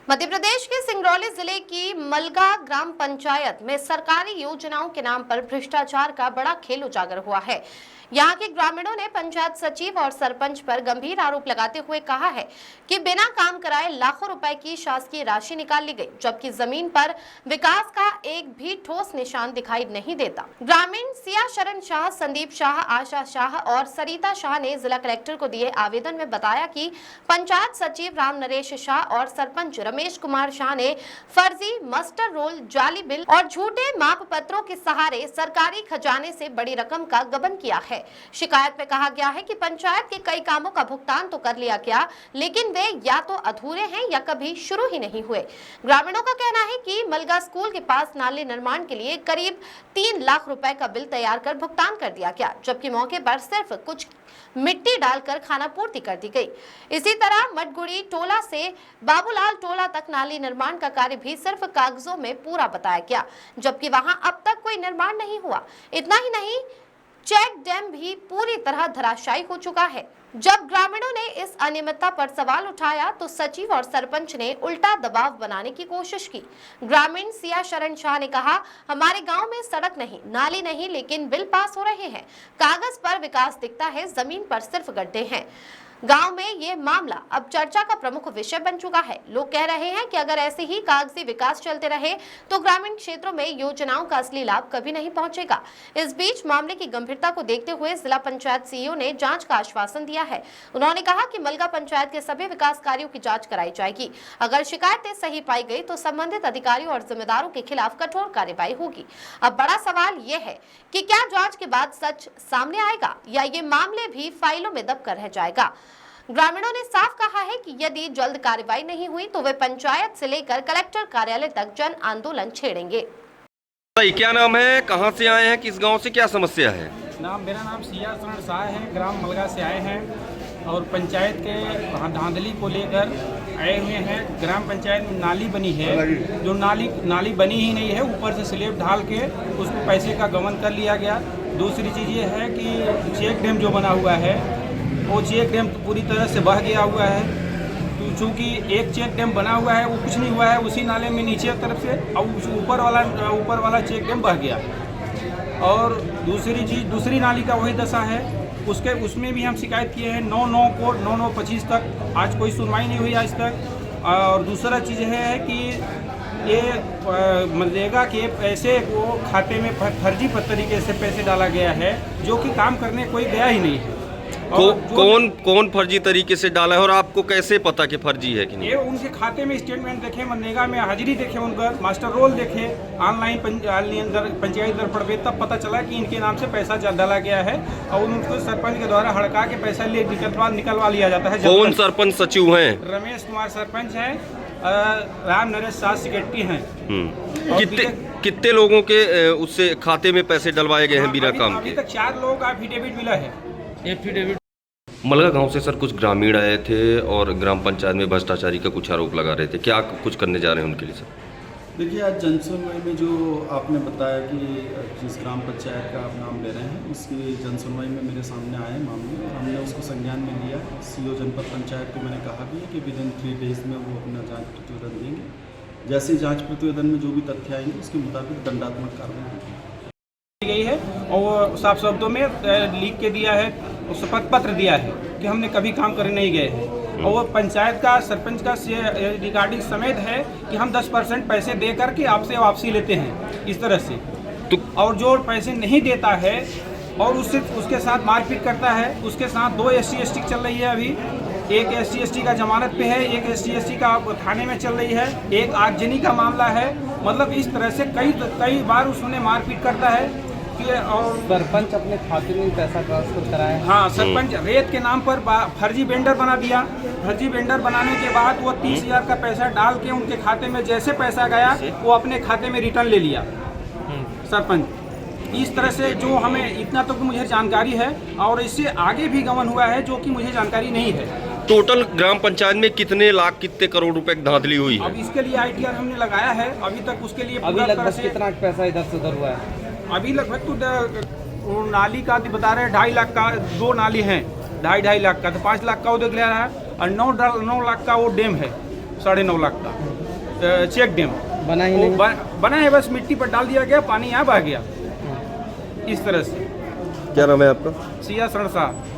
मध्य प्रदेश के सिंगरौली जिले की मलगा ग्राम पंचायत में सरकारी योजनाओं के नाम पर भ्रष्टाचार का बड़ा खेल उजागर हुआ है। यहाँ के ग्रामीणों ने पंचायत सचिव और सरपंच पर गंभीर आरोप लगाते हुए कहा है कि बिना काम कराए लाखों रुपए की शासकीय राशि निकाल ली गई, जबकि जमीन पर विकास का एक भी ठोस निशान दिखाई नहीं देता। ग्रामीण सिया शरण शाह, संदीप शाह, आशा शाह और सरिता शाह ने जिला कलेक्टर को दिए आवेदन में बताया कि पंचायत सचिव राम नरेश शाह और सरपंच रमेश कुमार शाह ने फर्जी मास्टर रोल, जाली बिल और झूठे माप पत्रों के सहारे सरकारी खजाने से बड़ी रकम का गबन किया है। शिकायत में कहा गया है कि पंचायत के कई कामों का भुगतान तो कर लिया गया, लेकिन वे या तो अधूरे हैं या कभी शुरू ही नहीं हुए। ग्रामीणों का कहना है कि मलगा स्कूल के पास नाले निर्माण के लिए करीब 3 लाख रुपए का बिल तैयार कर भुगतान कर दिया गया, जबकि मौके पर सिर्फ कुछ मिट्टी डालकर खानापूर्ति कर दी गई। इसी तरह मटगुड़ी टोला से बाबूलाल टोला तक नाली निर्माण का कार्य भी सिर्फ कागजों में पूरा बताया गया, जबकि वहां अब तक कोई निर्माण नहीं हुआ। इतना ही नहीं, चेक डैम भी पूरी तरह धराशायी हो चुका है। जब ग्रामीणों ने इस अनियमितता पर सवाल उठाया तो सचिव और सरपंच ने उल्टा दबाव बनाने की कोशिश की। ग्रामीण सिया शरण शाह ने कहा, हमारे गांव में सड़क नहीं, नाली नहीं, लेकिन बिल पास हो रहे हैं। कागज पर विकास दिखता है, जमीन पर सिर्फ गड्ढे हैं। गांव में ये मामला अब चर्चा का प्रमुख विषय बन चुका है। लोग कह रहे हैं कि अगर ऐसे ही कागजी विकास चलते रहे तो ग्रामीण क्षेत्रों में योजनाओं का असली लाभ कभी नहीं पहुंचेगा। इस बीच मामले की गंभीरता को देखते हुए जिला पंचायत सीईओ ने जांच का आश्वासन दिया है। उन्होंने कहा कि मलगा पंचायत के सभी विकास कार्यों की जांच कराई जाएगी। अगर शिकायतें सही पाई गई तो संबंधित अधिकारियों और जिम्मेदारों के खिलाफ कठोर कार्रवाई होगी। अब बड़ा सवाल ये है कि क्या जांच के बाद सच सामने आएगा या ये मामले भी फाइलों में दबकर रह जाएगा। ग्रामीणों ने साफ कहा है कि यदि जल्द कार्रवाई नहीं हुई तो वे पंचायत से लेकर कलेक्टर कार्यालय तक जन आंदोलन छेड़ेंगे। क्या नाम है, कहां से आए हैं, किस गांव से, क्या समस्या है? मेरा नाम सिया शरण शाह है, ग्राम मलगा से आए हैं और पंचायत के धांधली को लेकर आए हुए हैं। ग्राम पंचायत में नाली बनी है, जो नाली बनी ही नहीं है, ऊपर से स्लेब ढाल के उसको पैसे का गबन कर लिया गया। दूसरी चीज़ ये है कि चेक डैम जो बना हुआ है वो चेक डैम पूरी तरह से बह गया हुआ है। तो चूँकि एक चेक डैम बना हुआ है वो कुछ नहीं हुआ है, उसी नाले में नीचे तरफ से और ऊपर वाला चेक डैम बह गया। और दूसरी चीज़, दूसरी नाली का वही दशा है, उसमें भी हम शिकायत किए हैं 9/9/25 तक, आज कोई सुनवाई नहीं हुई आज तक। और दूसरा चीज़ है कि ये मनरेगा के पैसे को खाते में फर्जी तरीके से पैसे डाला गया है, जो कि काम करने कोई गया ही नहीं है। कौन फर्जी तरीके से डाला है और आपको कैसे पता कि फर्जी है कि नहीं? ये उनके खाते में स्टेटमेंट देखे, मनरेगा में हाजिरी देखे, उनका मास्टर रोल देखे, ऑनलाइन पंचायत दर पड़ गए, तब पता चला कि इनके नाम से पैसा डाला गया है और उनको सरपंच के द्वारा हड़का के पैसा निकलवा लिया जाता है। कौन सरपंच सचिव हैं? रमेश कुमार सरपंच हैं, राम नरेश शाह सेक्रेटरी हैं। कितने लोगों के उससे खाते में पैसे डलवाए गए हैं बिना काम के? अभी तक 4 लोगों का एफिडेविट मिला है। एफिडेविट मलगा गांव से सर कुछ ग्रामीण आए थे और ग्राम पंचायत में भ्रष्टाचारी का कुछ आरोप लगा रहे थे, क्या कुछ करने जा रहे हैं उनके लिए सर? देखिए, आज जनसुनवाई में जो आपने बताया कि जिस ग्राम पंचायत का आप नाम ले रहे हैं, उसकी जनसुनवाई में मेरे सामने आए मामले और हमने उसको संज्ञान में लिया। सीईओ जनपद पंचायत को मैंने कहा भी है कि विदिन 3 डेज में वो अपना जांच प्रतिवेदन देंगे। जैसे जांच प्रतिवेदन में जो भी तथ्य आएंगे उसके मुताबिक दंडात्मक कार्रवाई होगी गई है। और वो साफ शब्दों में लिख के दिया है, शपथ पत्र दिया है कि हमने कभी काम करने नहीं गए हैं। और वो पंचायत का सरपंच का रिगार्डिंग समेत है कि हम 10% पैसे दे करके आपसे वापसी लेते हैं, इस तरह से। और जो पैसे नहीं देता है और उसके साथ मारपीट करता है, उसके साथ 2 SC/ST चल रही है अभी। एक SC/ST का जमानत पे है, एक SC/ST का थाने में चल रही है, एक आगजनी का मामला है। मतलब इस तरह से कई बार उसने मारपीट करता है। और सरपंच अपने खाते में पैसा ट्रांसफर कराया। हाँ, सरपंच रेत के नाम पर फर्जी वेंडर बना दिया। फर्जी वेंडर बनाने के बाद वो 30,000 का पैसा डाल के उनके खाते में जैसे पैसा गया वो अपने खाते में रिटर्न ले लिया सरपंच। इस तरह से जो हमें इतना तो मुझे जानकारी है और इससे आगे भी गमन हुआ है जो कि मुझे जानकारी नहीं है। टोटल ग्राम पंचायत में कितने लाख, कितने करोड़ रुपए की धांधली हुई है? अब इसके लिए ITR हमने लगाया है, अभी तक उसके लिए अभी लगभग कितना पैसा इधर से उधर हुआ है? अभी लगभग तो नाली का बता रहे हैं 2.5 लाख का, 2 नाली हैं, 2.5 लाख का, तो 5 लाख का वो देख ले रहा है और 9 लाख का वो डैम है, 9.5 लाख का। चेक डैम बना ही वो नहीं। बना है, बस मिट्टी पर डाल दिया गया, पानी यहाँ बह गया इस तरह से। क्या नाम है आपका? सिया सड़सा।